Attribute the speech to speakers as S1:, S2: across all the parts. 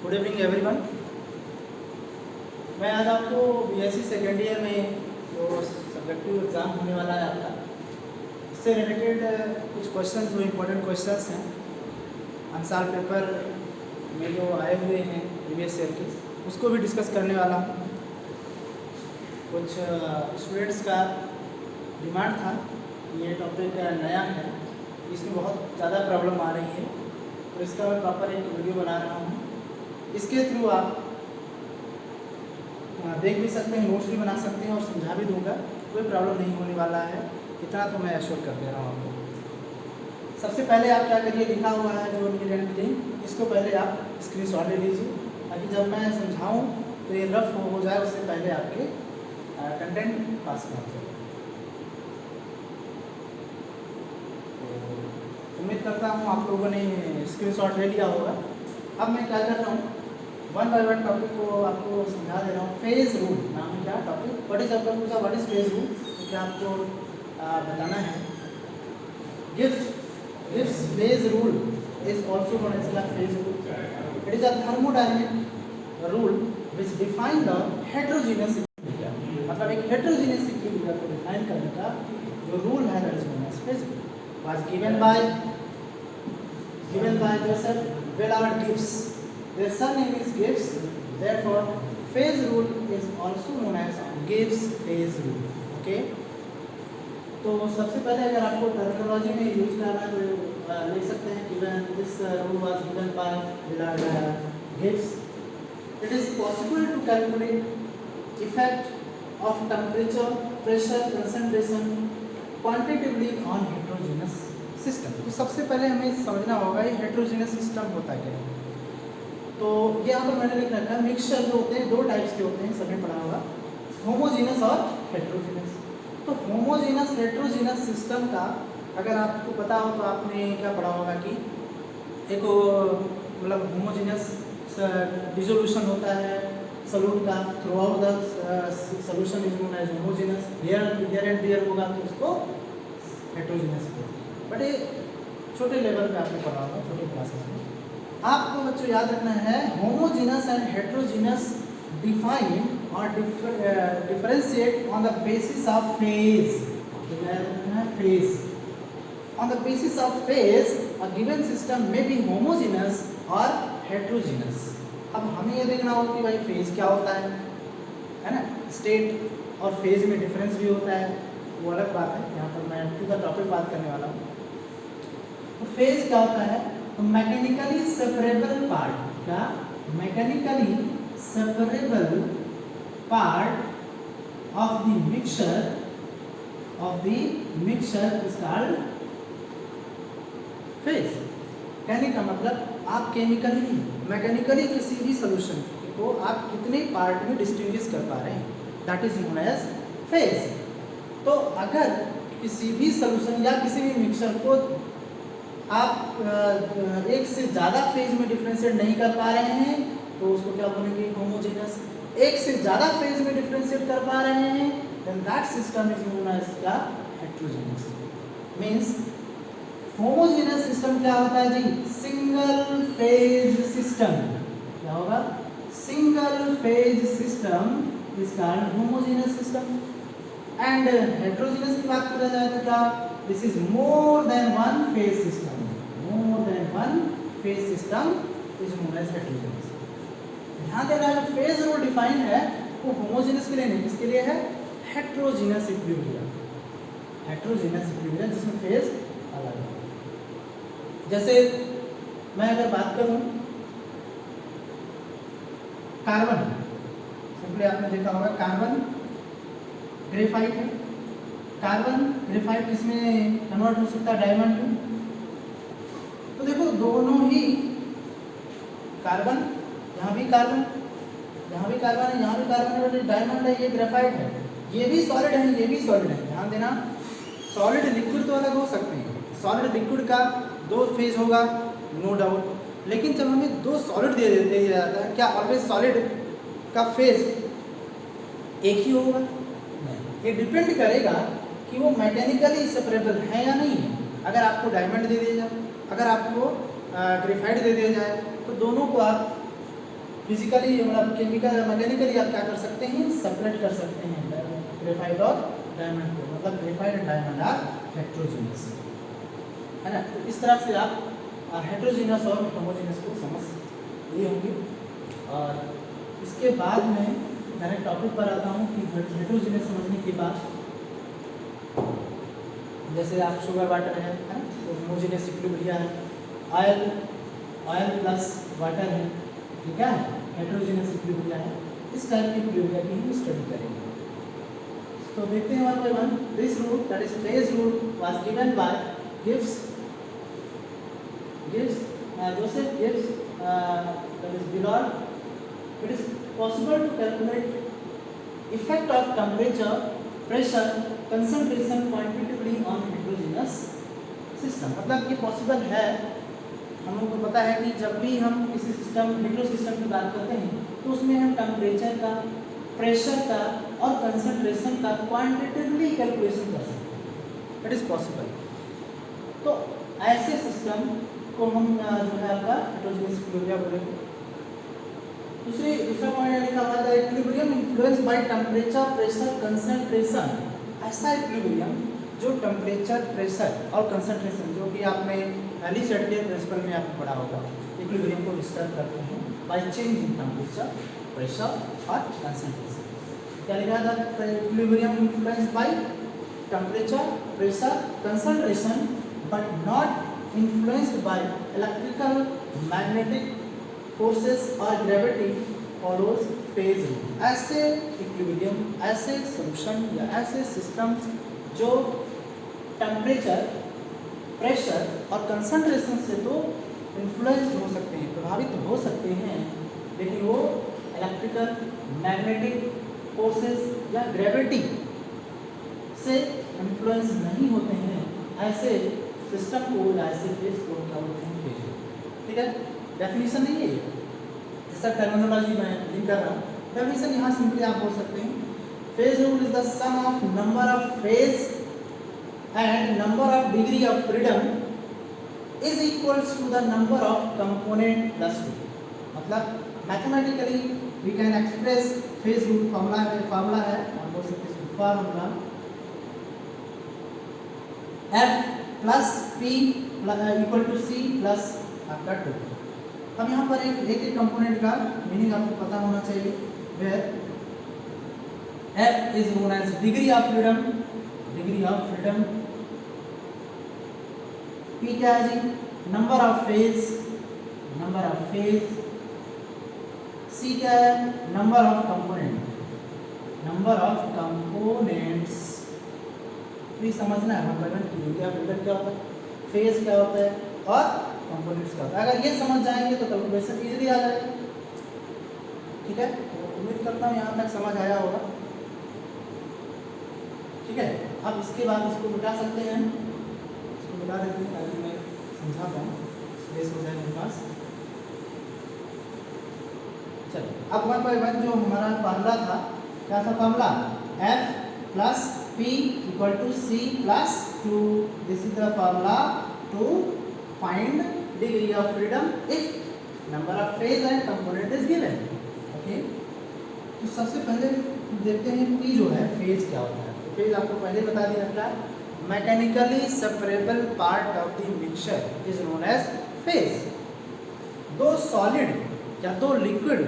S1: Good evening everyone. मैं आज आपको बीएससी सेकेंड ईयर में जो सब्जेक्टिव एग्ज़ाम होने वाला है आपका, इससे रिलेटेड कुछ क्वेश्चंस जो इम्पोर्टेंट क्वेश्चंस हैं आंसर पेपर में जो आए हुए हैं प्रीवियस ईयर के, उसको भी डिस्कस करने वाला हूँ। कुछ स्टूडेंट्स का डिमांड था कि ये टॉपिक नया है, इसमें बहुत ज़्यादा प्रॉब्लम आ रही है, तो इसका मैं प्रॉपर एक वीडियो बना रहा हूँ। इसके थ्रू आप देख भी सकते हैं, नोट्स भी बना सकते हैं और समझा भी दूंगा, कोई प्रॉब्लम नहीं होने वाला है, इतना तो मैं एश्योर कर दे रहा हूँ आपको। सबसे पहले आप क्या करिए, लिखा हुआ है जो इंग्रेडिएंट लिंक, इसको पहले आप स्क्रीनशॉट ले लीजिए ताकि जब मैं समझाऊँ तो ये रफ हो जाए, उससे पहले आपके कंटेंट पास कर जाए। उम्मीद करता हूँ आप लोगों ने स्क्रीनशॉट ले लिया होगा। अब मैं क्या कर रहा हूँ, वन बाय वन टॉपिक को आपको समझा दे रहा हूँ। फेज रूल नाम है क्या टॉपिक, व्हाट इज आपका पूछा व्हाट इज फेज रूल, तो क्या आपको बताना है। Gibbs phase rule is also known as the phase rule. It is a thermodynamic rule which define the heterogeneous equilibrium, मतलब एक हेटेरोजेनियस इक्विलिब्रियम को डिफाइन करने का जो रूल है that is known as phase rule. Was given by Joseph Willard Gibbs. Their surname is Gibbs, therefore phase rule is also known as Gibbs phase rule. Okay? तो सबसे पहले अगर आपको टर्मिनोलॉजी में यूज करना है तो लिख सकते हैं given this rule was given by Willard Gibbs. It is possible to calculate effect of temperature, pressure, concentration quantitatively on heterogeneous system. तो सबसे पहले हमें समझना होगा ये हेटेरोजेनियस सिस्टम होता क्या है। तो यहाँ पर मैंने लिख रखा है मिक्सचर जो होते हैं दो टाइप्स के होते हैं, सबने पढ़ा होगा, होमोजेनस और हेटेरोजेनस। तो होमोजेनस हेटेरोजेनस सिस्टम का अगर आपको पता हो तो आपने क्या पढ़ा होगा कि एक मतलब होमोजेनस डिसोल्यूशन होता है सॉल्यूट का, throughout the solution is known as homogenous. Here and there होगा तो उसको हेटेरोजेनस बोलते हैं। बट ये छोटे लेवल पे आपने पढ़ा होगा, छोटे क्लासेस में। आपको बच्चों याद रखना है होमोजेनस एंड हेटेरोजेनस डिफाइन और differentiate on the basis of phase. Phase on the basis of phase a given system में बी होमोजेनस और हेटेरोजेनस। अब हमें ये देखना होगा कि भाई फेज क्या होता है ना। स्टेट और फेज में डिफरेंस भी होता है, वो अलग बात है, यहाँ पर मैं टू द टॉपिक बात करने वाला हूँ। तो फेज क्या होता है, तो मैकेनिकली सेपरेबल पार्ट, क्या mechanically separable part of the mixture is called phase. कहने का मतलब आप केमिकली मैकेनिकली किसी भी सॉल्यूशन को आप कितने पार्ट में डिस्टिंग्विश कर पा रहे हैं, that is known as phase. तो अगर किसी भी सॉल्यूशन या किसी भी मिक्सचर को आप एक से ज़्यादा फेज में डिफरेंशिएट नहीं कर पा रहे हैं तो उसको क्या बोलेंगे, होमोजेनस। एक से ज़्यादा फेज में डिफरेंशिएट कर पा रहे हैं then that system is known as क्या, हेटेरोजेनस। मींस होमोजेनस सिस्टम क्या होता है जी, सिंगल फेज सिस्टम। क्या होगा, single phase system is called homogenous system. And heterogenous की बात करा जाए तो क्या, this is more than one phase system. More than one phase system is known as heterogenous. ध्यान देना है जो फेज रूल डिफाइन है वो होमोजेनस के लिए नहीं, किसके लिए है, हेटेरोजेनस इक्विलिब्रियम। हेटेरोजेनस इक्विलिब्रियम जिसमें फेज अलग है। जैसे मैं अगर बात करूं कार्बन, सिंपली आपने देखा होगा कार्बन ग्रेफाइट है। कार्बन ग्रेफाइट किसमें कन्वर्ट हो सकता है, डायमंड में। तो देखो दोनों ही कार्बन, यहाँ भी कार्बन, यहाँ भी कार्बन है, यहाँ भी कार्बन है, डायमंड है, ये ग्रेफाइट है, ये भी सॉलिड है, ये भी सॉलिड है। ध्यान देना, सॉलिड लिक्विड तो अलग हो सकते हैं, सॉलिड लिक्विड का दो फेज होगा नो डाउट, लेकिन जब हमें दो सॉलिड दे दिया जाता है क्या ऑलवेज सॉलिड का फेज एक ही होगा, ये डिपेंड करेगा कि वो मैकेनिकली सेपरेबल है या नहीं है। अगर आपको डायमंड दे दिया जाए, अगर आपको ग्रेफाइट दे दिया जाए तो दोनों को आप फिजिकली मतलब केमिकल मैकेनिकली आप क्या कर सकते हैं, सेपरेट कर सकते हैं ग्रेफाइट और डायमंड को, मतलब graphite and diamond are heterogeneous, है ना। तो इस तरह से आप हेट्रोजीनियस और होमोजीनियस को समझ लिए होंगे। और इसके बाद में डायरेक्ट टॉपिक पर आता हूँ कि हेट्रोजीनियस समझने के बाद जैसे आप शुगर वाटर है ना, तो होमोजीनियस इक्विलिब्रिया है, ऑयल प्लस वाटर है, ठीक है, हेट्रोजीनियस इक्विलिब्रिया है। इस टाइप की इक्विलिब्रिया की हम स्टडी करेंगे। तो देखते हैं one by one. This rule that is phase rule was given by Gibbs Joseph Gibbs, that is Villard. It is possible to calculate effect of temperature, pressure, concentration quantitatively on heterogeneous system। मतलब ये possible है, हम लोगों को पता है कि जब भी हम किसी सिस्टम हेटेरो सिस्टम की बात करते हैं तो उसमें हम टेम्परेचर का, प्रेशर का और कंसंट्रेशन का क्वांटिटेटिवली कैलकुलेशन कर सकते हैं। It is possible. तो ऐसे सिस्टम को हम जो है आपका हेटेरोजीनियस इक्विलिब्रिया बोलेंगे। दूसरा पॉइंट लिखा हुआ है equilibrium influence by temperature, pressure, concentration. ऐसा इक्विलिब्रियम जो टेम्परेचर, प्रेशर और कंसंट्रेशन, जो कि आपने पहली सेट के प्रिंसिपल में आपको पढ़ा होगा, इक्विलिब्रियम को डिस्टर्ब करते हैं by change in temperature, pressure और कंसंट्रेशन। क्या लिखा था? Equilibrium influence by temperature, pressure, concentration but not influenced by electrical, magnetic forces or gravity follows phase rule। ऐसे इक्विलिब्रियम, ऐसे सॉल्यूशन या ऐसे सिस्टम जो टेम्परेचर, प्रेशर और कंसंट्रेशन से तो इन्फ्लुएंस हो सकते हैं, प्रभावित हो सकते हैं, लेकिन वो इलेक्ट्रिकल, मैग्नेटिक फोर्सेस या ग्रेविटी से इन्फ्लुएंस नहीं होते हैं। ऐसे सिस्टम को, ऐसे फेज को क्या बोलते हैं? फेज। ठीक है, डेफिनेशन नहीं है ये, इसका टर्मिनोलॉजी मैं लिंक कर रहा हूँ। डेफिनेशन यहाँ सिंपली आप बोल सकते हैं phase rule is the sum of number of phase and number of degree of freedom is equals to the number of component plus 2। मतलब mathematically we can express phase rule, formula है आप बोल सकते हैं formula F plus P equal to C plus आपका 2। अब यहाँ पर एक कंपोनेंट का मीनिंग आपको पता होना चाहिए। Where F is known as degree of freedom, degree of freedom. P क्या है जी? Number of phase, number of phase. C क्या है? Number of component, number of components. भी समझना है डिग्री ऑफ फ्रीडम क्या होता है, फेज क्या होता है और कंपोनेंट्स क्या होता है। अगर ये समझ जाएंगे तो कैलकुलेशन इजीली आ जाएगा। ठीक है, उम्मीद करता हूँ यहाँ तक समझ आया होगा। ठीक है, अब इसके बाद इसको मिटा सकते हैं, इसको मिटा देते हैं ताकि मैं समझा पाऊँ, स्पेस हो जाए मेरे पास। चलिए, अब वन बाय वन जो हमारा फार्मूला था, क्या था formula? F plus P equal to C plus 2. This is the formula to find degree of freedom if number of phase and component is given. Okay. तो सबसे पहले देखते हैं P जो है फेज क्या होता है। तो फेज आपको पहले बता दिया था, mechanically separable part of the mixture is known as phase. दो सॉलिड या दो लिक्विड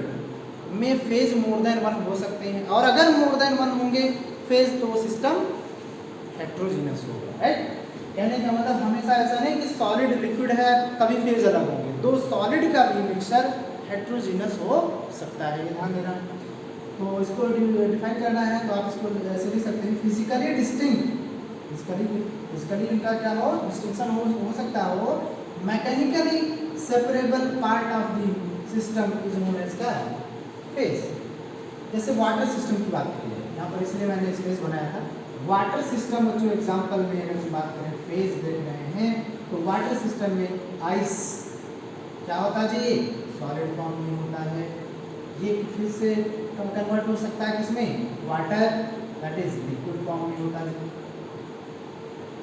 S1: में फेज मोर देन वन हो सकते हैं, और अगर मोर देन वन होंगे फेज तो सिस्टम हेट्रोजीनियस होगा। राइट, कहने का मतलब हमेशा ऐसा नहीं कि सॉलिड लिक्विड है तभी फेज अलग होंगे, दो सॉलिड का भी मिक्सचर हेट्रोजीनियस हो सकता है, ये ध्यान देना। तो इसको डिफाइन करना है तो आप इसको ऐसे लिख सकते हैं फिजिकली डिस्टिंक्ट, फिजिकली इनका क्या हो, डिस्टिंक्शन हो सकता हो। Mechanically separable part of the system is known as क्या है? फेज। जैसे वाटर सिस्टम की बात की है यहाँ पर, इसलिए मैंने स्पेस बनाया था। वाटर सिस्टम जो एग्जांपल में अगर हम बात करें फेज देख रहे हैं, तो वाटर सिस्टम में आइस क्या होता है जी? सॉलिड फॉर्म में होता है। ये फिर से कन्वर्ट हो सकता है किसमें? Water, that is liquid form में होता है।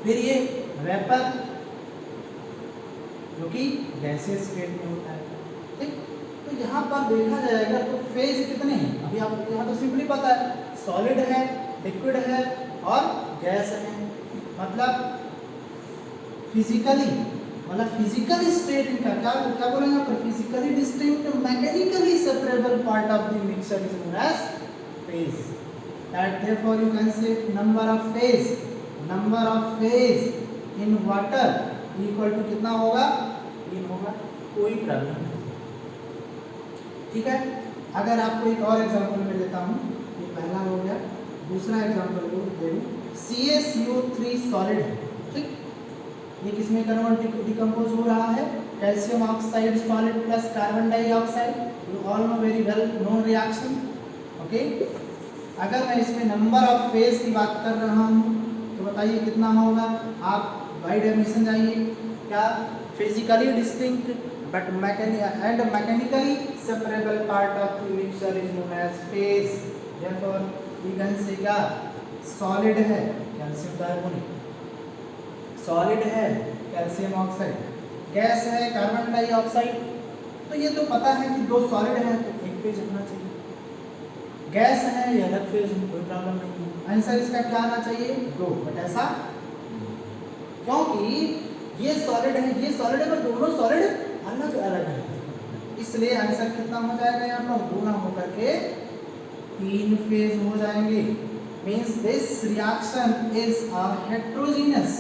S1: फिर ये वेपर जो कि गैसियस स्टेट में होता है। ठीक, तो यहाँ पर देखा जाएगा तो फेज कितने हैं, अभी आप यहाँ तो सिंपली पता है सॉलिड है, लिक्विड है और गैस है। मतलब फिजिकली, मतलब फिजिकल स्टेट इनका क्या क्या बोलेंगे पर physically distinct mechanically separable part of the mixture is known as phase. That therefore you can say number of phase in water equal to कितना होगा, 3 होगा, कोई प्रॉब्लम नहीं। ठीक है, अगर आपको एक और एग्जांपल में लेता हूँ, ये पहला हो गया, दूसरा एग्जांपल को ले लूँ, CaCO3 सॉलिड है, ठीक, ये किसमें कन्वर्ट डिकम्पोज हो रहा है, calcium oxide solid plus carbon dioxide, you all know very well known reaction. Okay, अगर मैं इसमें नंबर ऑफ फेज की बात कर रहा हूँ तो बताइए कितना होगा, आप बाय डेफिनेशन जाइए, क्या physically distinct but mechanically separable part of the mixture is known as phase. Therefore we can say क्या, सॉलिड है कैल्शियम कार्बोनेट, सॉलिड है कैल्शियम ऑक्साइड, गैस है कार्बन डाइऑक्साइड। तो ये तो पता है कि 2 सॉलिड है तो एक फेज होना चाहिए, गैस है ये अलग फेज, कोई प्रॉब्लम नहीं है। आंसर इसका क्या आना चाहिए, 2, बट ऐसा क्योंकि ये सॉलिड है ये सॉलिड है पर दोनों सॉलिड अलग अलग है, इसलिए आंसर कितना हो जाएगा, यहाँ पर 2 ना होकर के 3 फेज हो जाएंगे। Means this reaction is a heterogeneous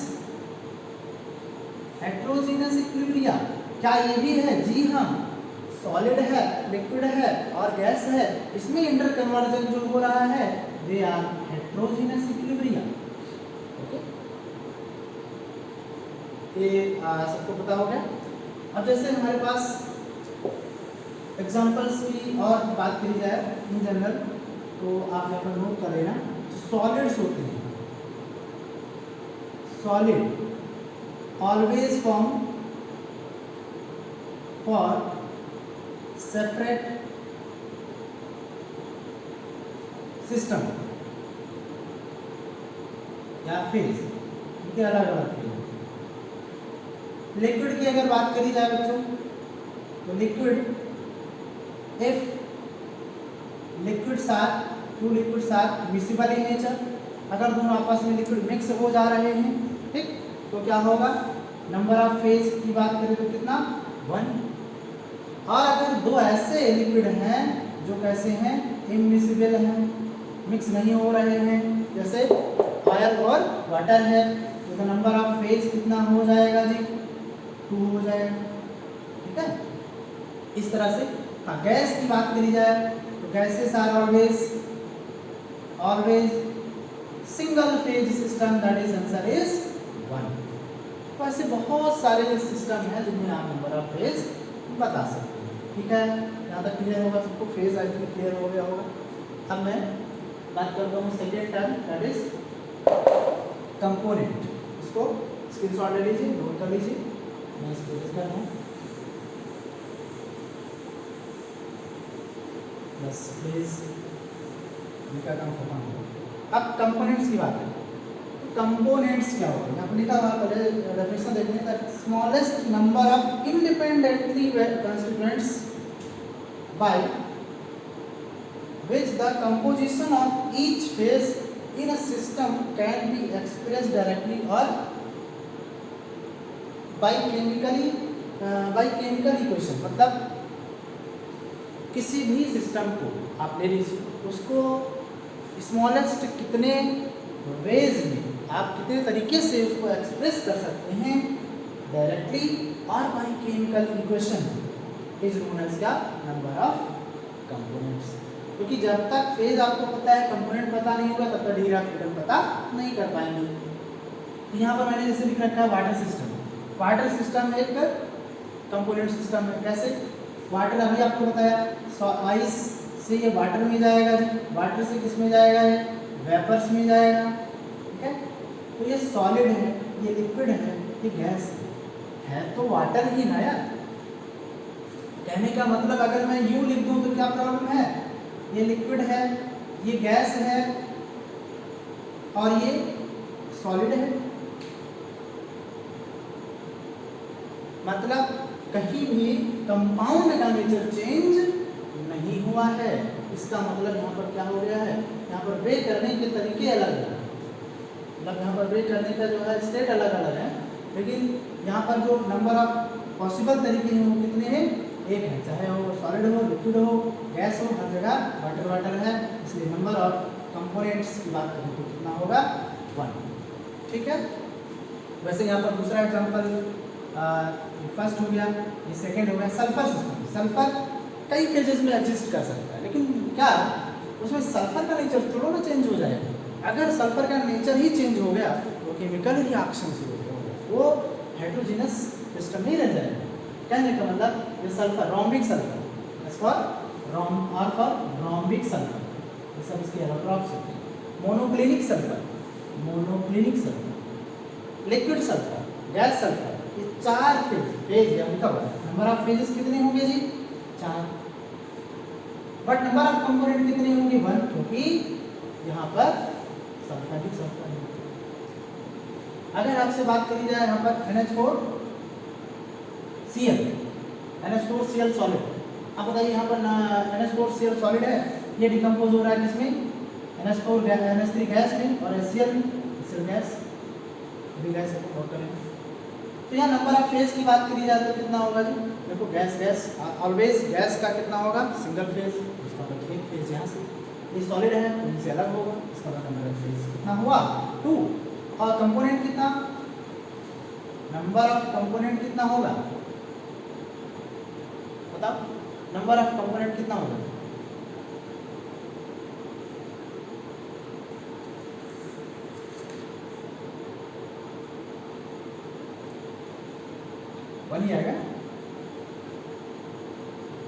S1: equilibria. क्या ये भी है, जी हाँ, सॉलिड है, लिक्विड है और गैस है, इसमें इंटर कन्वर्जन जो हो रहा है they are heterogeneous equilibria. Okay, ये सबको पता हो गया। अब जैसे हमारे पास एग्जांपल्स की और बात करी जाए इन जनरल, तो आप यहाँ पर नोट कर लेना, सॉलिड्स होते हैं, solid always form for separate system या फेज, इनके अलग अलग फेज। लिक्विड की अगर बात करी जाए बच्चों, तो liquid two liquids are miscible in nature. अगर दोनों आपस में लिक्विड मिक्स हो जा रहे हैं, ठीक, तो क्या होगा, नंबर ऑफ फेज की बात करें तो कितना, 1। और अगर 2 ऐसे लिक्विड हैं जो कैसे हैं, इमिक्सिबल हैं, मिक्स नहीं हो रहे हैं, जैसे ऑयल और वाटर है, तो नंबर ऑफ फेज कितना हो जाएगा जी, 2 हो जाएगा। ठीक है, इस तरह से। हाँ, गैस की बात करी जाए तो gases are always single phase system, that is answer is 1। तो ऐसे बहुत सारे सिस्टम हैं जिनमें आप नंबर ऑफ फेज बता सकते हैं। ठीक है, यहाँ तक क्लियर होगा सबको, फेज आई थिंक क्लियर हो गया होगा। अब मैं बात करता हूँ second term, that is component. इसको स्क्रीनशॉट ले लीजिए, नोट कर लीजिए, मैं इसको यूज कर रहा हूँ। बस प्लीज इनका काम खत्म हो। अब कंपोनेंट्स की बात है, कंपोनेंट्स क्या होते हैं, यहाँ पर लिखा हुआ, पहले डेफिनेशन देखते हैं, that smallest number of independently constituents by which the composition of each phase in a system can be expressed directly or by chemical equation। मतलब किसी भी सिस्टम को आप ले लीजिए, उसको स्मॉलेस्ट कितने वेज में, आप कितने तरीके से उसको एक्सप्रेस कर सकते हैं, डायरेक्टली और by chemical equation, is known as क्या, नंबर ऑफ कंपोनेंट्स। क्योंकि जब तक फेज आपको पता है, कंपोनेंट पता नहीं होगा, तब तक डिग्री ऑफ फ्रीडम पता नहीं कर पाएंगे। तो यहाँ पर मैंने जैसे लिख रखा है वाटर सिस्टम। वाटर सिस्टम एक कंपोनेंट सिस्टम है। कैसे, वाटर अभी आपको बताया, आइस से ये वाटर में जाएगा, वाटर से किस में जाएगा, ये वेपर्स में जाएगा। ठीक है, तो ये सॉलिड है, ये लिक्विड है, ये गैस है तो वाटर ही ना यार। कहने का मतलब अगर मैं यूं लिख दूं तो क्या प्रॉब्लम है, ये लिक्विड है, ये गैस है और ये सॉलिड है। मतलब कहीं भी कंपाउंड का नेचर चेंज नहीं हुआ है। इसका मतलब यहाँ पर क्या हो गया है, यहाँ पर वे करने के तरीके अलग हैं, मतलब यहाँ पर वे करने का जो है स्टेट अलग अलग है, लेकिन यहाँ पर जो नंबर ऑफ पॉसिबल तरीके हैं वो कितने हैं, एक है। चाहे वो सॉलिड हो, लिक्विड हो, गैस हो, हर जगह वाटर वाटर है, इसलिए नंबर ऑफ कंपोनेंट्स की बात करें तो कितना होगा, 1। ठीक है। वैसे यहाँ पर दूसरा एग्जांपल फर्स्ट हो गया, ये सेकंड हो गया। सल्फर सिस्टम, सल्फर कई फेजेस में एग्जिस्ट कर सकता है, लेकिन क्या उसमें सल्फर का नेचर थोड़ा ना चेंज हो जाएगा। अगर सल्फर का नेचर ही चेंज हो गया तो केमिकल रिएक्शन शुरू हो गया, वो हाइड्रोजनस सिस्टम नहीं रह जाएगा। कहने का मतलब ये sulphur, rhombic sulphur, as for रोम और फॉर रोम्बिक सल्फर, ये सब इसके एलोट्रॉप्स होते हैं। Monoclinic sulphur, monoclinic sulphur, liquid sulphur, gas sulphur, ये 4 फेज यहाँ लिखा हुआ है। नंबर ऑफ फेजेस कितने होंगे जी, 4। बट नंबर ऑफ कंपोनेंट कितने होंगे, 1, क्योंकि यहाँ पर सल्फर ही सल्फर है। अगर आपसे बात करी जाए यहाँ पर NH4Cl, NH4Cl सॉलिड, आप बताइए यहाँ पर NH4Cl सॉलिड है, ये डिकम्पोज हो रहा है किसमें, NH3 गैस में, और HCl गैस भी गैस है, और करें तो यहाँ नंबर ऑफ फेज की बात करी जाए तो कितना होगा जी, देखो गैस ऑलवेज गैस का कितना होगा, सिंगल फेज, इसका मतलब एक फेज यहाँ से, ये सॉलिड है तो इनसे अलग होगा, इसका मतलब नंबर ऑफ फेज कितना हुआ, 2। और कंपोनेंट कितना, नंबर ऑफ कंपोनेंट कितना होगा, बताओ नंबर ऑफ कंपोनेंट कितना होगा, वन ही आएगा।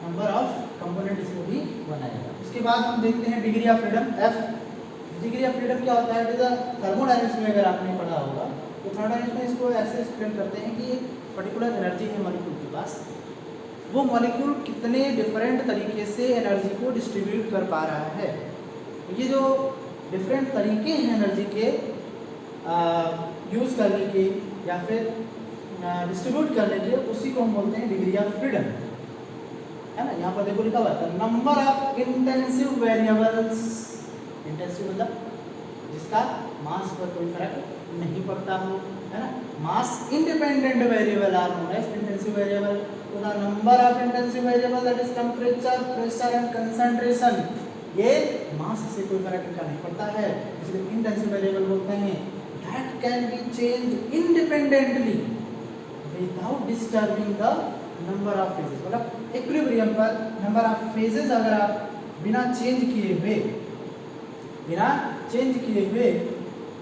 S1: नंबर ऑफ कंपोनेंट इसमें भी 1 आएगा। उसके बाद हम देखते हैं degree of freedom, F। Degree of freedom क्या होता है, इट इज अ थर्मोडायनेमिक्स में अगर आपने पढ़ा होगा तो थर्मोडायनेमिक्स में इसको ऐसे एक्सप्लेन करते हैं कि एक पर्टिकुलर एनर्जी है मॉलिक्यूल के पास, वो मॉलिक्यूल कितने डिफरेंट तरीके से एनर्जी को डिस्ट्रीब्यूट कर पा रहा है। ये जो डिफरेंट तरीके हैं एनर्जी के यूज़ करने के या फिर डिस्ट्रीब्यूट करने के, उसी को हम बोलते हैं डिग्री ऑफ फ्रीडम, है ना। यहाँ पर देखो लिखा हुआ है number of intensive variables, intensive मतलब जिसका मास पर कोई फर्क नहीं पड़ता हो, है ना। Mass independent variable are known as intensive variable. तो the number of intensive variable that is temperature, pressure and concentration, ये मास से कोई फर्क इनका नहीं पड़ता है, इसलिए इंटेंसिव वेरिएबल बोलते हैं। That can be changed independently without disturbing the number of phases, मतलब इक्विलिब्रियम पर नंबर ऑफ फेजेस अगर आप बिना चेंज किए हुए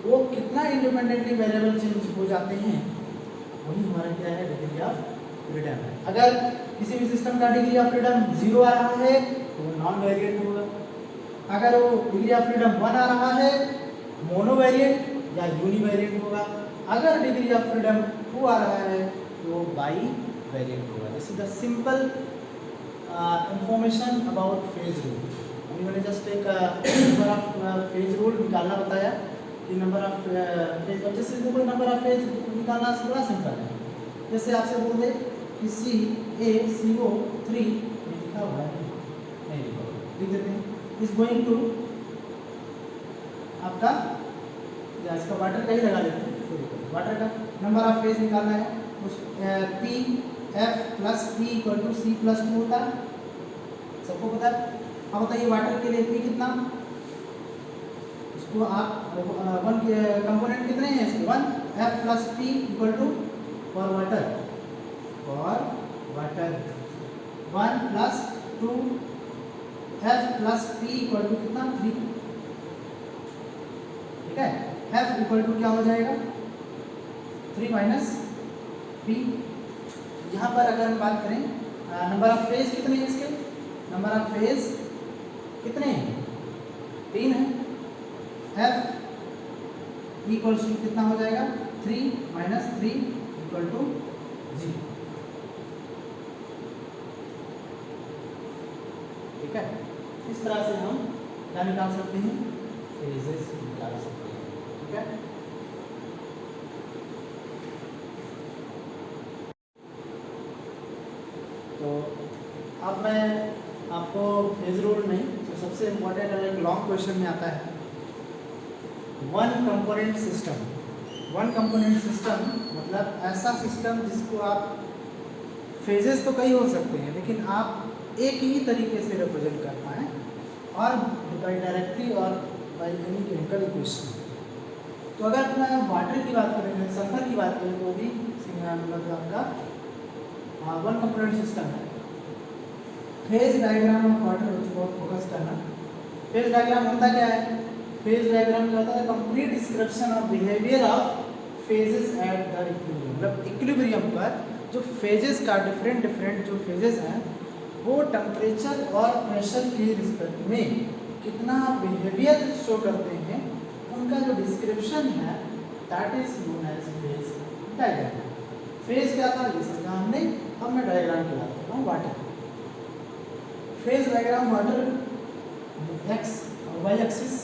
S1: वो कितना इंडिपेंडेंटली वेरिएबल चेंज हो जाते हैं, वही हमारा क्या है, डिग्री ऑफ फ्रीडम है। अगर किसी भी सिस्टम का डिग्री ऑफ फ्रीडम 0 आ रहा है तो वो नॉन वेरिएंट होगा, अगर वो डिग्री ऑफ फ्रीडम 1 आ रहा है मोनो वेरिएंट या यूनी वेरिएंट होगा, अगर डिग्री ऑफ फ्रीडम 2 आ रहा है तो बाई वेरिएंट होगा। This is the simple information about phase rule. अभी मैंने जस्ट एक नंबर ऑफ फेज रूल निकालना बताया कि नंबर ऑफ फेज, और जैसे देखो नंबर ऑफ फेज निकालना बड़ा सिंपल है। जैसे आपसे बोल दे कि CaCO3 लिखा हुआ है, नहीं लिखा हुआ, लिख देते हैं, इज गोइंग टू आपका या इसका वाटर का ही लगा देते हैं, वाटर का नंबर ऑफ फेज निकालना है, उस P F plus P equal to C plus 2 होता है, सबको पता है। अब बताइए वाटर के लिए P कितना, इसको आप वन के कंपोनेंट कितने हैं इसके, 1 F plus P equal to for water 1 plus 2 F plus P equal to कितना, 3, ठीक है। F इक्वल टू क्या हो जाएगा, 3 माइनस P। यहाँ पर अगर हम बात करें नंबर ऑफ फेज कितने हैं इसके, नंबर ऑफ फेज कितने हैं, 3 है। F इक्वल टू कितना हो जाएगा, 3 माइनस 3 इक्वल टू 0, ठीक है। इस तरह से हम क्या निकाल सकते हैं, फेजेस निकाल सकते हैं, ठीक है। अब मैं आपको फेज रूल नहीं, जो सबसे इम्पोर्टेंट है, एक लॉन्ग क्वेश्चन में आता है one component system. One component system मतलब ऐसा सिस्टम जिसको आप फेजेस तो कई हो सकते हैं लेकिन आप एक ही तरीके से रिप्रेजेंट कर पाएँ और बाई डायरेक्टली और बाई एनी केमिकल इक्वेशन। तो अगर अपना वाटर की बात करें, सल्फर की बात करें, तो भी मतलब आपका वन कंपोनेंट सिस्टम है। फेज डायग्राम ऑफ वाटर को फोकस करना। फेज डायग्राम होता क्या है? फेज डायग्राम क्या होता है? Complete description of behaviour of phases at the equilibrium. मतलब इक्विलिब्रियम पर जो फेजेस का डिफरेंट जो फेजेस हैं वो टेम्परेचर और प्रेशर के रिस्पेक्ट में कितना बिहेवियर शो करते हैं, उनका जो डिस्क्रिप्शन है that is known as phase diagram. Phase क्या था ये समझा हमने, अब मैं डायग्राम की बात कर रहा हूँ water. Phase diagram water X और वाई एक्सिस,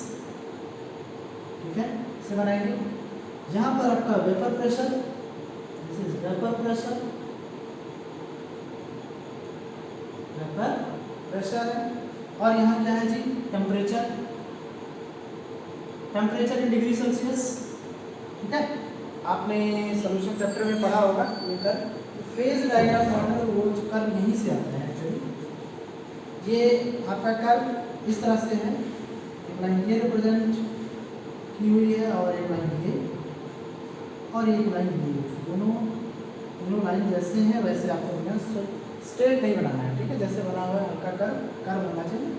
S1: ठीक है, से बनाएंगे। यहाँ पर आपका vapour pressure, this is vapour pressure, vapour pressure है। और यहाँ क्या है जी? Temperature, temperature in degree Celsius, ठीक है, आपने सॉल्यूशन चैप्टर में पढ़ा होगा लेकर। फेज डायग्राम वाटर वो कर्व यहीं से आता है एक्चुअली। ये आपका कर्व इस तरह से है, एक लाइन ये रिप्रेजेंट की हुई है और एक लाइन ये और एक लाइन ये, दोनों लाइन जैसे हैं वैसे आपको स्ट्रेट नहीं बनाना है, ठीक है, जैसे बना हुआ है हल्का कर्व बनना चाहिए।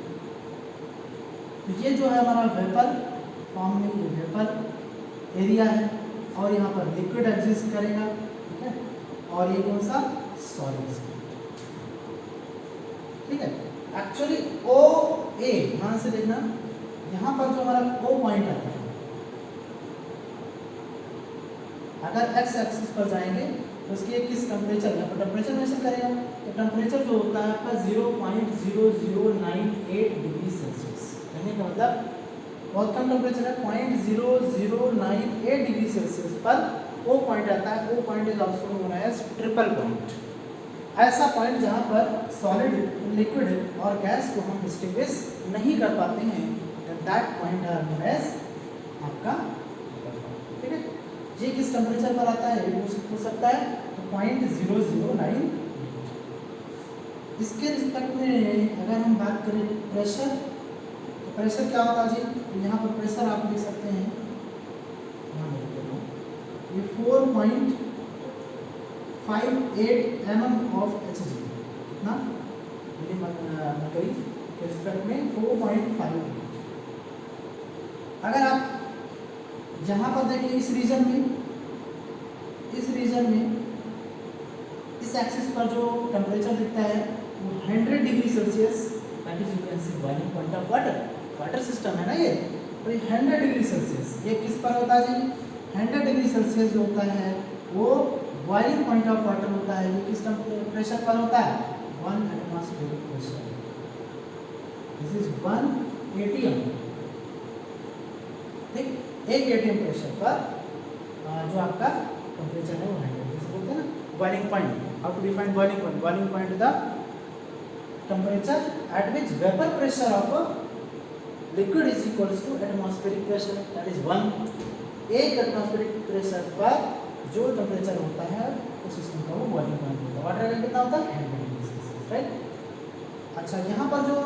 S1: तो ये जो है हमारा वेपर फॉर्म में, ये वेपर एरिया है और यहाँ पर लिक्विड एग्जिस्ट करेगा, ठीक है, और ये कौन सा? सॉलिड, ठीक है। एक्चुअली ओ ए ध्यान से देखना, यहाँ पर जो हमारा ओ पॉइंट आता है, अगर एक्स एक्सिस पर जाएंगे तो उसकी किस टेम्परेचर, यहाँ पर टेम्परेचर मेंशन करेगा, तो टेम्परेचर जो होता है आपका 0.0098 डिग्री सेल्सियस। कहने का मतलब बहुत कम टेम्परेचर है, 0.0098 डिग्री सेल्सियस पर ओ पॉइंट आता है। O point is also known as triple point. ऐसा पॉइंट जहाँ पर सॉलिड, लिक्विड और गैस को हम डिस्टिंग्विश नहीं कर पाते हैं, that point are known as आपका, ठीक है। ये किस टेम्परेचर पर आता है ये हो सकता है, तो 0.009। इसके रिस्पेक्ट में अगर हम बात करें प्रेशर, तो प्रेशर क्या होता है जी? तो यहाँ पर प्रेशर आप देख सकते हैं, ये 4.58 mm ऑफ Hg, कितना मरकरी के रिस्पेक्ट में 4.58। अगर आप यहाँ पर देखें इस रीजन में, इस एक्सिस पर जो टेम्परेचर दिखता है वो 100 degree Celsius, that is you can see boiling point of water system है ना ये। तो ये 100 डिग्री सेल्सियस ये किस पर होता है जी? 100 डिग्री सेल्सियस जो होता है वो बॉइलिंग पॉइंट ऑफ वाटर होता है। ये किस प्रेशर पर होता है? 1 atmospheric pressure, this is 1 atm, ठीक, 1 atm प्रेशर पर जो आपका टेम्परेचर है वो 100, जैसे बोलते हैं ना boiling point. How to define boiling point? Boiling point the temperature at which vapour pressure of liquid is equals to atmospheric pressure, that is 1। 1 atmospheric pressure पर जो टेम्परेचर होता है उस सिस्टम का वो बॉइलिंग पॉइंट होता है। वाटर का कितना होता है? 100 डिग्री सेल्सियस, राइट। अच्छा, यहाँ पर जो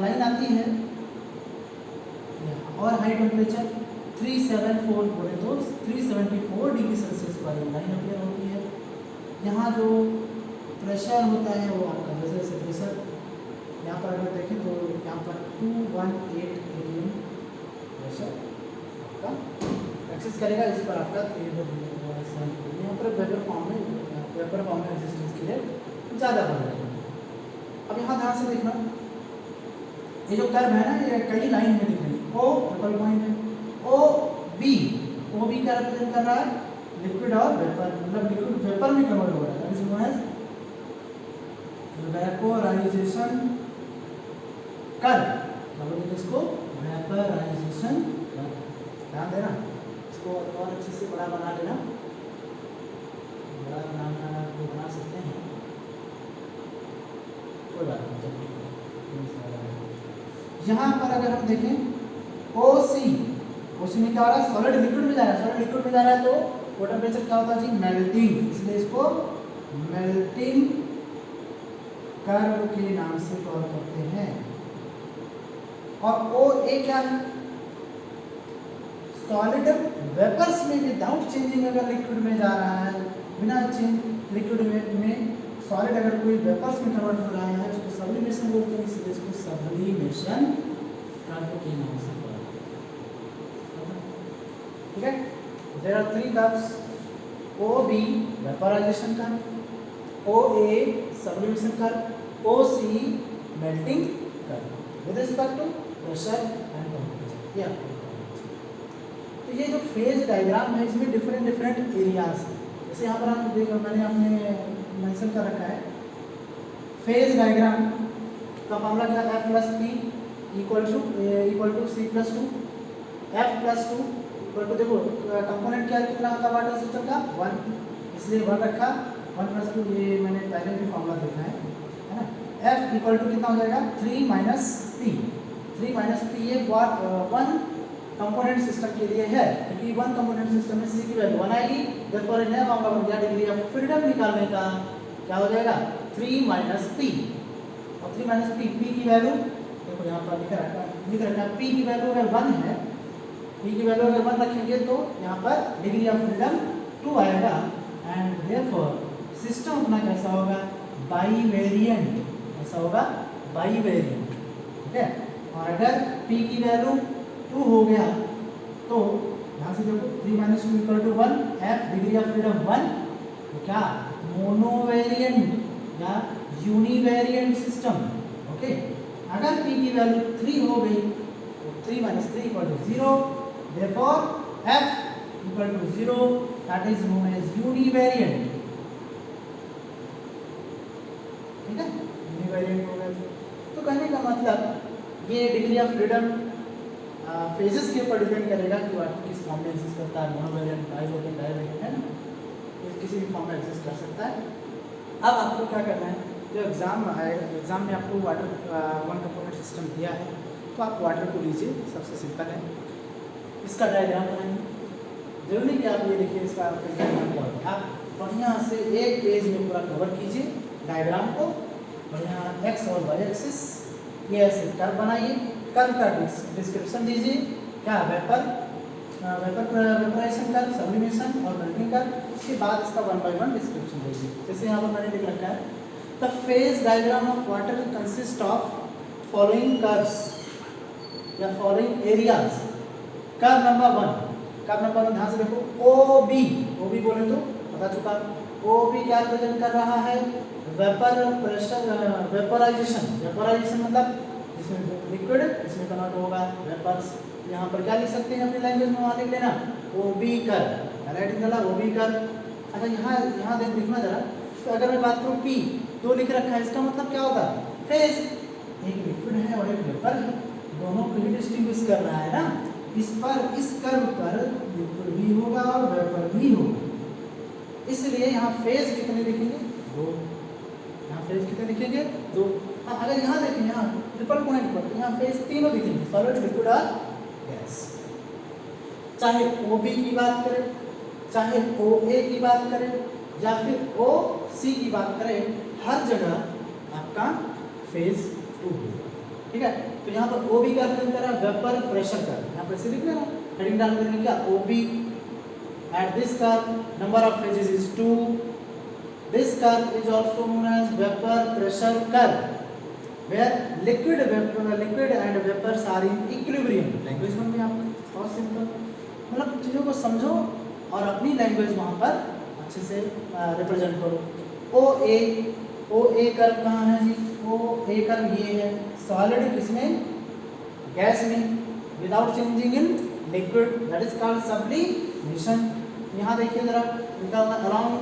S1: लाइन आती है और हाई टेम्परेचर 374 बोले तो 374 डिग्री सेल्सियस पर लाइन अपीयर होती है। यहाँ जो प्रेशर होता है वो आपका जैसे जैसे प्रेशर यहाँ पर अगर देखें तो यहाँ पर 218 atm प्रेशर आपका एक्सेस करेगा, इस पर आपका यहाँ पर वेपर फॉर्म में रेजिस्टेंस के लिए ज़्यादा बढ़ जाएगा। अब यहाँ ध्यान से देखना, ये जो कर्व है ना ये कई लाइन में दिख रही है। ओ ट्रिपल पॉइंट है, ओ बी क्या रिप्रेजेंट कर रहा है? लिक्विड और वेपर, मतलब लिक्विड वेपर में कन्वर्ट हो रहा है, that is known as vaporisation curve. मतलब इसको वेपोराइजेशन कर्व, ध्यान देना, इसको और अच्छे से बड़ा बना लेना, बड़ा बनाना को बना सकते हैं। कोई बात नहीं, चलो यहाँ पर अगर हम देखें OC में क्या हो रहा है, सॉलिड लिक्विड में जा रहा है, सॉलिड लिक्विड में जा रहा है तो वो टेम्परेचर क्या होता है जी, मेल्टिंग, इसलिए इसको मेल्टिंग कर्व के नाम से कॉल करते हैं। और OA क्या है, सॉलिड वेपर्स में विदाउट चेंजिंग अगर लिक्विड में जा रहा है, बिना चेंज लिक्विड में सॉलिड अगर कोई वेपर्स में कन्वर्ट हो रहा है उसको सब्लिमेशन बोलते हैं, इसलिए इसको सब्लिमेशन कर्व के नाम से कॉल करते हैं। ठीक है, there are 3 curves, OB vaporisation curve, OA sublimation curve, OC melting curve with respect to pressure and temperature. ये आपको तो ये जो फेज डायग्राम है इसमें डिफरेंट एरियाज हैं। जैसे यहाँ पर आप देखो, मैंने आपने मेंशन कर रखा है फेज डायग्राम का फॉर्मूला क्या है, F+P equal to C+2, F+2 equal to, देखो कंपोनेंट क्या कितना होता है वाटर सिस्टम का 1, इसलिए 1 रखा, 1+2 ये मैंने पहले भी फॉर्मूला देखा है ना। F इक्वल टू कितना हो जाएगा 3 - P ये 1 कंपोनेंट सिस्टम के लिए है, क्योंकि 1 कंपोनेंट सिस्टम में C की वैल्यू 1 आएगी, देयरफॉर नया फॉर्मूला बन गया डिग्री ऑफ फ्रीडम निकालने का, क्या हो जाएगा 3 - P, और 3 - P की वैल्यू देखो यहाँ पर लिख रखा है, P की वैल्यू अगर 1 है, P की वैल्यू अगर 1 रखेंगे तो यहाँ पर डिग्री ऑफ फ्रीडम 2 आएगा, एंड देयरफॉर सिस्टम अपना कैसा होगा, बाईवेरिएंट, ऐसा होगा बाईवेरिएंट। ठीक है, और अगर P की वैल्यू 2 हो गया तो यहाँ से देखो 3 - 2 equal to 1, F degree of freedom 1, तो क्या मोनोवेरिएंट या यूनिवेरिएंट सिस्टम। ओके, अगर P की वैल्यू 3 हो गई तो 3 - 3 equal to 0, therefore F equal to 0, that is known as univariant. ठीक है, यूनिवेरिएंट हो गया। तो कहने का मतलब ये डिग्री ऑफ फ्रीडम फेजेस के ऊपर डिपेंड करेगा कि वाटर किस फॉर्म में एग्जिस्ट करता है, मोनोवेरिएंट, बाईवेरिएंट, डाईवेरिएंट, है ना, ये किसी भी फॉर्म में एग्जिस्ट कर सकता है। अब आपको क्या करना है, जो एग्जाम आएगा, एग्जाम में आपको वाटर 1 कंपोनेंट सिस्टम दिया है तो आप वाटर को लीजिए, सबसे सिंपल है, इसका डायग्राम बनाएंगे। जरूरी नहीं कि आप ये देखिए इसका डायग्राम क्या होता है, आप बढ़िया से एक पेज में पूरा कवर कीजिए डायग्राम को, बढ़िया एक्स और वाई एक्सिस, ये ऐसे कर्व बनाइए, कर्व का डिस्क्रिप्शन दीजिए, क्या वेपोराइजेशन कर्व, सब्लिमेशन और मेल्टिंग कर्व, उसके बाद इसका 1 by 1 डिस्क्रिप्शन दीजिए। जैसे यहाँ पर मैंने लिख रखा है, the phase diagram of water consist of following curves या फॉलोइंग एरियाज। कर्व नंबर 1 ध्यान से देखो, OB बोले तो पता चुका, OB क्या रिप्रेजेंट कर रहा है, वेपर प्रेशर, वेपोराइजेशन मतलब जिसमें लिक्विड इसमें कन्वर्ट होगा वेपर्स। यहाँ पर क्या लिख सकते हैं अपनी लैंग्वेज में, वहाँ लिख लेना OB कर्व, राइटिंग डाला OB कर्व। अच्छा यहाँ देखना जरा, तो अगर मैं बात करूँ P 2 लिख रखा है, इसका मतलब क्या होगा, फेज, एक लिक्विड है और एक वेपर है, दोनों को ही डिस्टिंग्विश कर रहा है ना, इस कर्व पर लिक्विड भी होगा और वेपर भी होगा, इसलिए यहाँ फेज कितने लिखेंगे 2, यहाँ फेज कितने लिखेंगे 2। अगर यहाँ देखें, यहाँ ट्रिपल पॉइंट पर, तो यहाँ फेज तीनों दिखेंगे, सॉलिड, लिक्विड और गैस। चाहे OB की बात करें, चाहे OA की बात करें, या फिर OC की बात करें, हर जगह आपका फेज 2 होगा। ठीक है, तो यहाँ पर OB का रिप्रेजेंट कर रहा है वेपर प्रेशर कर्व, यहाँ पर से लिख लेना, हेडिंग डाल देंगे क्या, OB at this curve number of phases is 2, this curve is also known as vapour pressure curve, where liquid and vapors are in equilibrium। Language बन गई आपकी, बहुत सिंपल, मतलब चीज़ों को समझो और अपनी लैंग्वेज वहाँ पर अच्छे से रिप्रेजेंट करो। OA कर्व कहाँ है जी, OA कर्व ये है, सॉलिड किसमें, गैस में, without changing in liquid, that is called sublimation. यहाँ देखिए जरा निकालना, around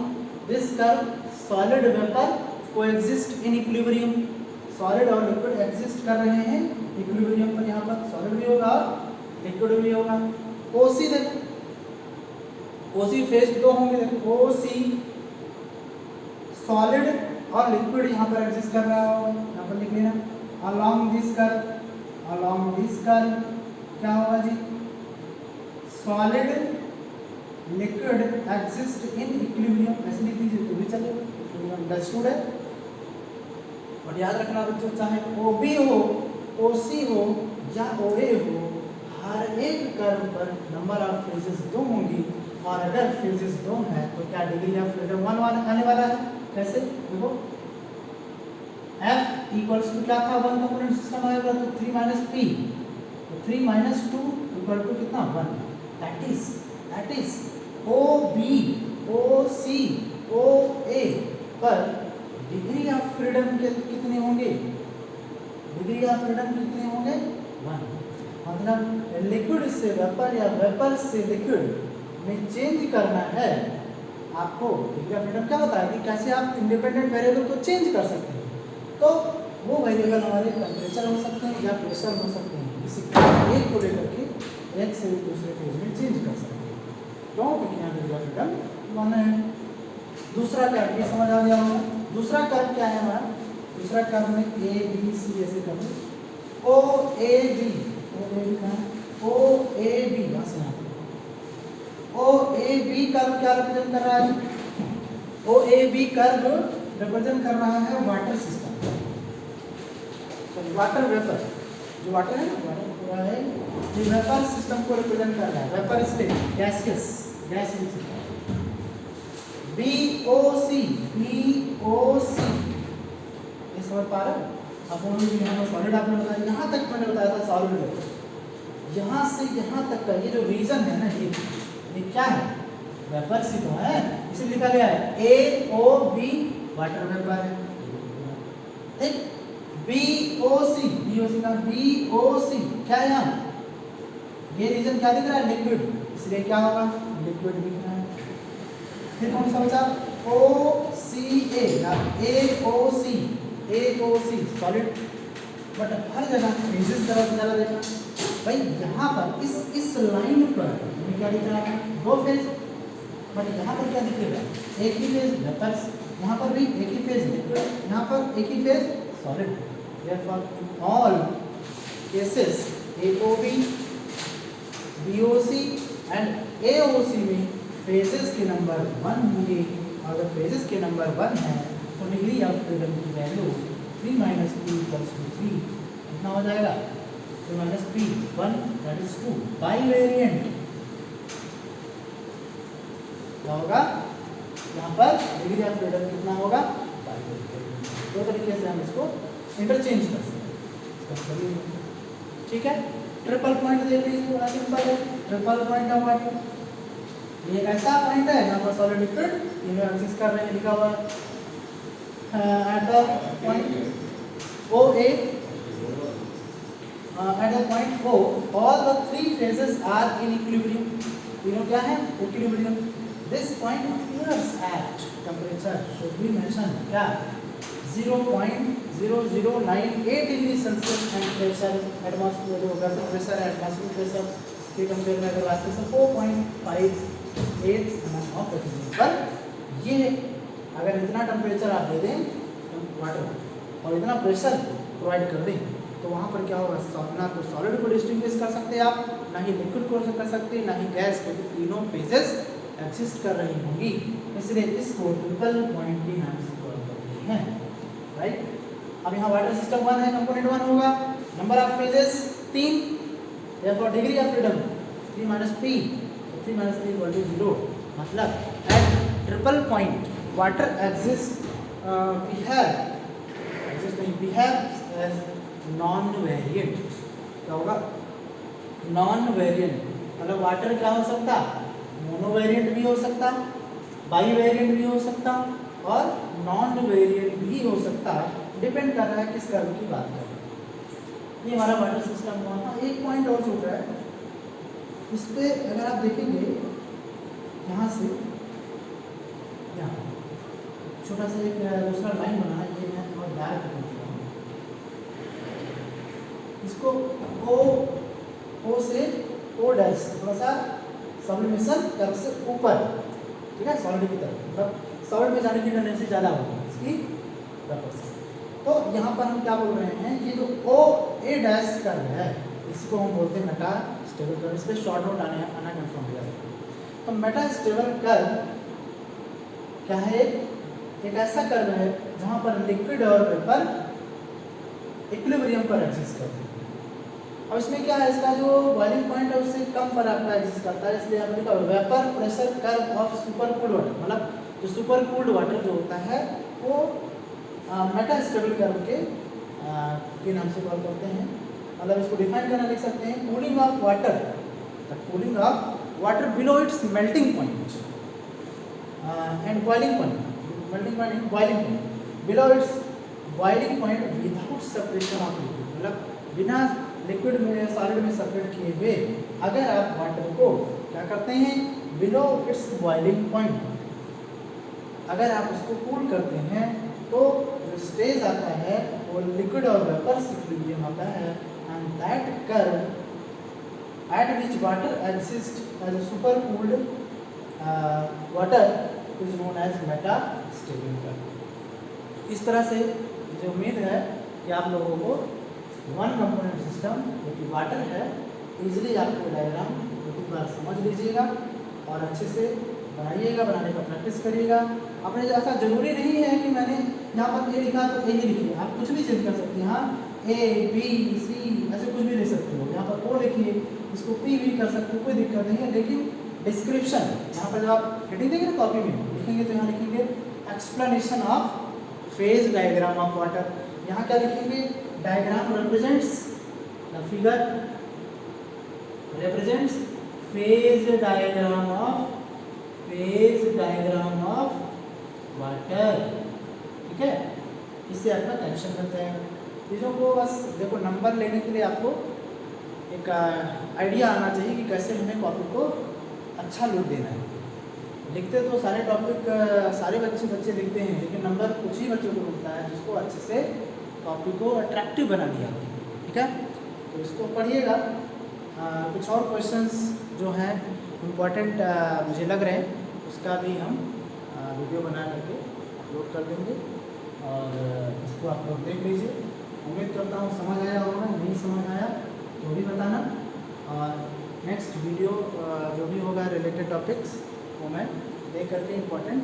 S1: this curve solid vapour coexist in equilibrium, solid और लिक्विड एग्जिस्ट कर रहे हैं इक्विलिब्रियम पर, यहाँ पर सॉलिड भी होगा और लिक्विड भी होगा। OC देखो, OC फेज 2 होंगे, देखो OC सॉलिड और लिक्विड यहाँ पर एग्जिस्ट कर रहा होगा, यहाँ यहाँ पर लिख लेना along this curve क्या होगा जी, solid liquid exist in equilibrium, ऐसे लिख दीजिए तो भी चलेगा, अंडरस्टूड है। और याद रखना बच्चों, चाहे OB हो, OC हो या OA हो, हर एक कर्व पर नंबर ऑफ फेजेस 2 होंगी, और अगर फेजेस 2 है तो क्या डिग्री ऑफ फ्रीडम 1 आने वाला है। कैसे देखो, F इक्वल्स टू क्या था, 1 कंपोनेंट सिस्टम आएगा तो 3 माइनस P, तो 3 माइनस 2 इक्वल टू कितना 1, that is OB OC OA पर डिग्री ऑफ फ्रीडम के कितने होंगे, डिग्री ऑफ फ्रीडम कितने होंगे 1। मतलब लिक्विड से वेपर या वेपर से लिक्विड में चेंज करना है आपको, डिग्री ऑफ फ्रीडम क्या होता है कि कैसे आप इंडिपेंडेंट वेरिएबल को चेंज कर सकते हैं। तो वो वेरिएबल हमारे टेम्परेचर हो सकते हैं या प्रेशर हो सकते हैं, किसी एक को लेकर के एक से दूसरे फेज में चेंज कर सकते हैं, क्यों, क्योंकि यहाँ डिग्री ऑफ फ्रीडम 1 है। दूसरा कर्व ये समझ आ गया होगा। दूसरा कर्व क्या है हमारा, दूसरा कर्व में ABC ऐसे कर्व, OAB कर्व क्या रिप्रेजेंट कर रहा है, OAB कर्व रिप्रेजेंट कर रहा है वाटर सिस्टम, वाटर वेपर, जो वाटर है ना, वाटर पूरा है, ये वेपर सिस्टम को रिप्रेजेंट कर रहा है, vapour state, gaseous system. BOC ये समझ पा रहे हो आप, सॉलिड आपने बताया, यहाँ तक मैंने बताया था सॉलिड, यहाँ से यहाँ तक का ये जो रीजन है ना, ये क्या है, वेपर सी तो है, इसे लिखा गया है AOB वाटर वेपर है, ठीक। BOC का BOC क्या है, यहाँ ये रीजन क्या दिख रहा है, लिक्विड, इसलिए क्या होगा, लिक्विड दिख रहा है। फिर कौन सा बचा, OCA या AOC सॉलिड, बट हर जगह फेजेस तरफ जरा देखना भाई, यहाँ पर इस लाइन पर क्या दिख रहा है, 2 फेज, बट यहाँ पर क्या दिखेगा, एक ही फेज वेपर्स, यहाँ पर भी एक ही फेज लिक्विड, यहाँ पर एक ही phase solid. Therefore all cases AOB BOC and AOC में फेजेस के नंबर 1 होंगे, अगर फेजेस के नंबर 1 है तो डिग्री ऑफ फ्रीडम की value 3 minus P equals to 3 कितना हो जाएगा, 3 minus P 1 that is 2। Bivariant क्या होगा, यहाँ पर डिग्री ऑफ फ्रीडम कितना होगा, बाई वेरिएंट। दो तरीके से हम इसको इंटरचेंज कर सकते हैं, ठीक है। ट्रिपल पॉइंट देख लीजिए, बड़ा सिंपल है, ट्रिपल पॉइंट का वाटर, ये एक ऐसा पॉइंट है यहाँ पर सॉलिड लिक्विड ये एक्सिस्ट कर रहे हैं, लिखा हुआ at the point OA, at the point O all the 3 phases are in equilibrium, तीनों क्या है, equilibrium. This point appears at temperature should be mentioned क्या, 0.0098 degree Celsius and pressure atmosphere जो होगा प्रेशर है एटमॉस्फेयर प्रेशर के compare में अगर वास्तव से 4.58 ऑफ पर ये अगर इतना टेम्परेचर आप दे दें वाटर और इतना प्रेशर प्रोवाइड कर दें तो वहाँ पर क्या होगा, ना तो सॉलिड को डिस्टिंग्विश कर सकते आप, ना ही लिक्विड को कर सकते, ना ही गैस, क्योंकि तीनों फेजेस एक्सिस्ट कर रही होंगी, इसलिए इसको ट्रिपल पॉइंट के नाम से कॉल करते हैं, राइट। अब यहाँ वाटर सिस्टम 1 है, कंपोनेंट 1 होगा, number of phases 3, therefore degree of freedom 3 minus P, 3 minus P equal to 0, मतलब at triple point water exist behave as non variant. क्या होगा, नॉन वेरिएंट, मतलब वाटर क्या हो सकता, मोनो वेरिएंट भी हो सकता, बाई वेरिएंट भी हो सकता और नॉन वेरिएंट भी हो सकता, डिपेंड कर रहा है किस कर्व की बात कर रहे हैं। ये हमारा वाटर सिस्टम हुआ। एक पॉइंट और छूट रहा है, इस पे अगर आप देखेंगे यहाँ से यहाँ छोटा सा एक दूसरा लाइन बना है, ये मैं और डार्क कर देता हूँ इसको, ओ से O डैश थोड़ा सा सब्लिमेशन कर्व से ऊपर, ठीक है, सॉलिड की तरफ, मतलब सॉलिड में जाने की टेंडेंसी ज़्यादा होगी इसकी तरफ से। तो यहाँ पर हम क्या बोल रहे हैं, ये जो ओ ए डैश कर्व है इसको हम बोलते हैं मेटा स्टेबल कर्व। इस पर शॉर्ट नोट आना कन्फर्म हो जाएगा। तो मेटा स्टेबल कर्व क्या है, एक ऐसा कर्व है जहाँ पर लिक्विड और वेपर इक्विलिब्रियम पर एग्जिस्ट करते हैं। अब इसमें क्या है, इसका जो बॉइलिंग पॉइंट है उससे कम पर आपका एग्जिस्ट करता है, इसलिए आपने कहा vapour pressure curve of super cooled water, मतलब जो सुपर कूल्ड वाटर जो होता है वो मेटा स्टेबल कर्व के नाम से कॉल करते हैं। मतलब इसको डिफाइन करना लिख सकते हैं, cooling of water, the cooling of water below it's melting point and boiling point, melting point and boiling point, below it's boiling point without separation of liquid, मतलब बिना लिक्विड में सॉलिड में सेपरेट किए हुए अगर आप वाटर को क्या करते हैं, बिलो इट्स बॉइलिंग पॉइंट अगर आप उसको कूल करते हैं तो जो स्टेज आता है वो लिक्विड और वेपर इक्विलिब्रियम आता है, and that curve at which water exist as super cooled water is known as meta stable curve. इस तरह से मुझे उम्मीद है कि आप लोगों को वन कंपोनेंट सिस्टम जो कि वाटर है इजीली आपको डायग्राम एक बार समझ लीजिएगा और अच्छे से बनाइएगा, बनाने का प्रैक्टिस करिएगा। आपने ऐसा जरूरी नहीं है कि मैंने यहाँ पर ए लिखा तो ए ही लिखिए, आप कुछ भी चेंज कर सकते हैं। हाँ, ए बी सी ऐसे कुछ भी लिख सकते हो, यहाँ पर ओ लिखिए, इसको पी भी कर सकते हो, कोई दिक्कत नहीं है। लेकिन डिस्क्रिप्शन यहाँ पर जब आप हेडिंग देंगे ना कॉपी में लिखेंगे तो यहाँ लिखेंगे explanation of phase diagram of water. यहाँ क्या लिखेंगे, diagram represents the figure represents phase diagram of water, ठीक है। इससे आपका कैप्शन करते हैं। चीज़ों को बस देखो, नंबर लेने के लिए आपको एक आइडिया आना चाहिए कि कैसे हमें टॉपिक को अच्छा लुक देना है। लिखते तो सारे टॉपिक सारे बच्चे लिखते हैं, लेकिन नंबर कुछ ही बच्चों को मिलता है जिसको अच्छे से टॉपिक को अट्रैक्टिव बना दिया, ठीक है। तो इसको पढ़िएगा। कुछ और क्वेश्चंस जो हैं इम्पोर्टेंट मुझे लग रहे हैं उसका भी हम वीडियो बना करके अपलोड कर देंगे और इसको आप लोग देख लीजिए। उम्मीद करता हूँ समझ आया होगा, नहीं समझ आया तो भी बताना, और नेक्स्ट वीडियो जो भी होगा रिलेटेड टॉपिक्स वो मैं देख करके इम्पोर्टेंट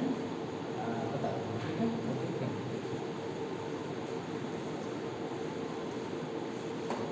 S1: बता दूँगा, ठीक है।